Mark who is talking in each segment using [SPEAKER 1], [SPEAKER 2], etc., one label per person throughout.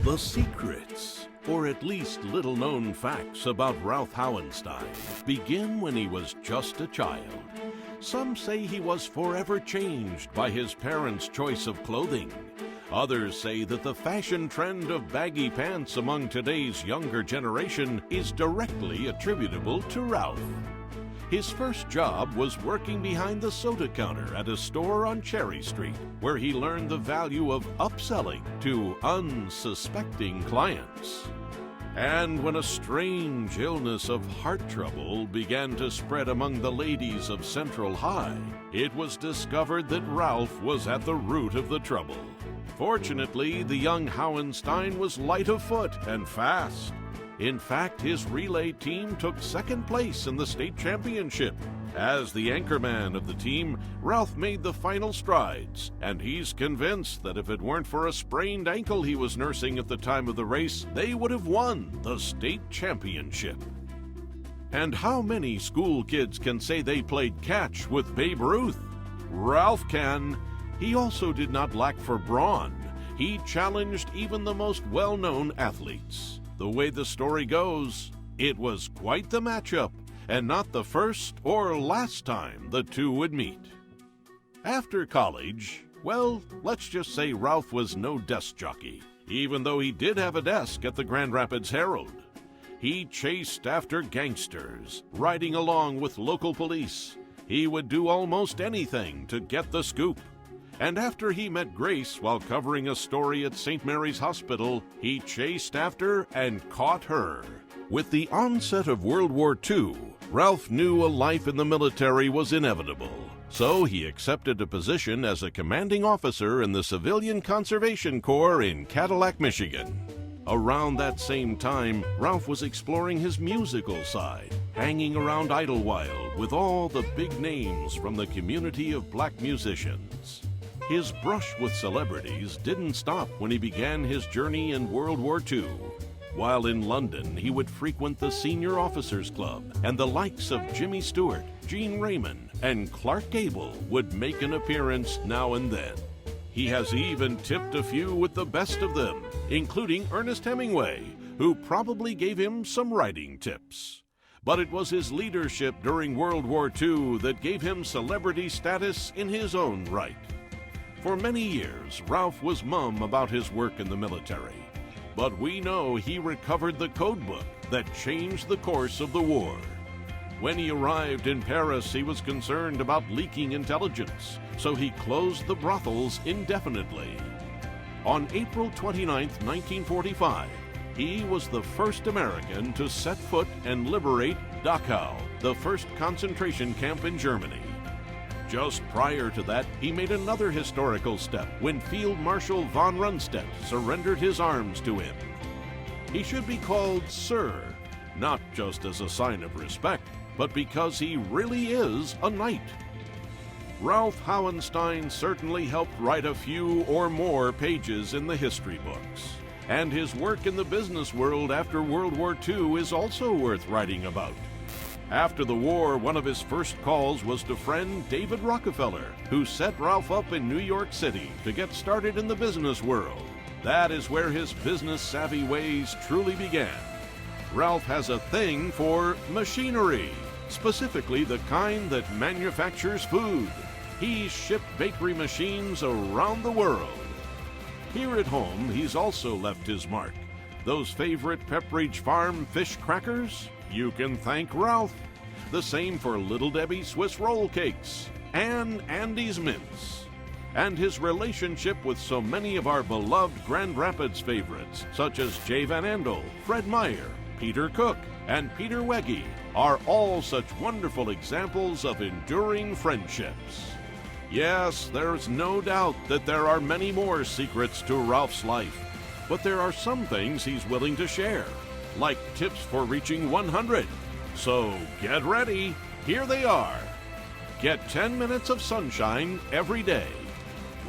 [SPEAKER 1] The secrets, or at least little-known facts about Ralph Hauenstein, begin when he was just a child. Some say he was forever changed by his parents' choice of clothing. Others say that the fashion trend of baggy pants among today's younger generation is directly attributable to Ralph. His first job was working behind the soda counter at a store on Cherry Street, where he learned the value of upselling to unsuspecting clients. And when a strange illness of heart trouble began to spread among the ladies of Central High, it was discovered that Ralph was at the root of the trouble. Fortunately, the young Hauenstein was light of foot and fast. In fact, his relay team took second place in the state championship. As the anchorman of the team, Ralph made the final strides, and he's convinced that if it weren't for a sprained ankle he was nursing at the time of the race, they would have won the state championship. And how many school kids can say they played catch with Babe Ruth? Ralph can. He also did not lack for brawn. He challenged even the most well-known athletes. The way the story goes, it was quite the matchup, and not the first or last time the two would meet. After college, well, let's just say Ralph was no desk jockey, even though he did have a desk at the Grand Rapids Herald. He chased after gangsters, riding along with local police. He would do almost anything to get the scoop. And after he met Grace while covering a story at St. Mary's Hospital, he chased after and caught her. With the onset of World War II, Ralph knew a life in the military was inevitable. So he accepted a position as a commanding officer in the Civilian Conservation Corps in Cadillac, Michigan. Around that same time, Ralph was exploring his musical side, hanging around Idlewild with all the big names from the community of black musicians. His brush with celebrities didn't stop when he began his journey in World War II. While in London, he would frequent the Senior Officers Club, and the likes of Jimmy Stewart, Gene Raymond, and Clark Gable would make an appearance now and then. He has even tipped a few with the best of them, including Ernest Hemingway, who probably gave him some writing tips. But it was his leadership during World War II that gave him celebrity status in his own right. For many years, Ralph was mum about his work in the military, but we know he recovered the code book that changed the course of the war. When he arrived in Paris, he was concerned about leaking intelligence, so he closed the brothels indefinitely. On April 29, 1945, he was the first American to set foot and liberate Dachau, the first concentration camp in Germany. Just prior to that, he made another historical step when Field Marshal von Rundstedt surrendered his arms to him. He should be called Sir, not just as a sign of respect, but because he really is a knight. Ralph Hauenstein certainly helped write a few or more pages in the history books, and his work in the business world after World War II is also worth writing about. After the war, one of his first calls was to friend David Rockefeller, who set Ralph up in New York City to get started in the business world. That is where his business-savvy ways truly began. Ralph has a thing for machinery, specifically the kind that manufactures food. He's shipped bakery machines around the world. Here at home, he's also left his mark. Those favorite Pepperidge Farm fish crackers? You can thank Ralph. The same for Little Debbie Swiss roll cakes and Andy's mints. And his relationship with so many of our beloved Grand Rapids favorites, such as Jay Van Andel, Fred Meyer, Peter Cook, and Peter Wegge, are all such wonderful examples of enduring friendships. Yes, there's no doubt that there are many more secrets to Ralph's life, but there are some things he's willing to share, like tips for reaching 100. So get ready, here they are. Get 10 minutes of sunshine every day.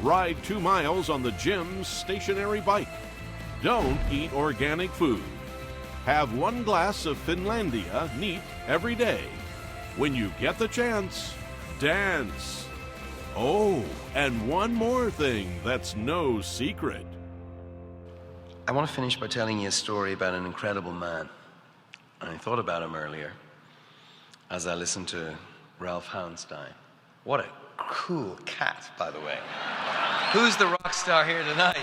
[SPEAKER 1] Ride 2 miles on the gym's stationary bike. Don't eat organic food. Have 1 glass of Finlandia neat every day. When you get the chance, dance. Oh, and one more thing that's no secret.
[SPEAKER 2] I want to finish by telling you a story about an incredible man. And I thought about him earlier as I listened to Ralph Hauenstein. What a cool cat, by the way. Who's the rock star here tonight?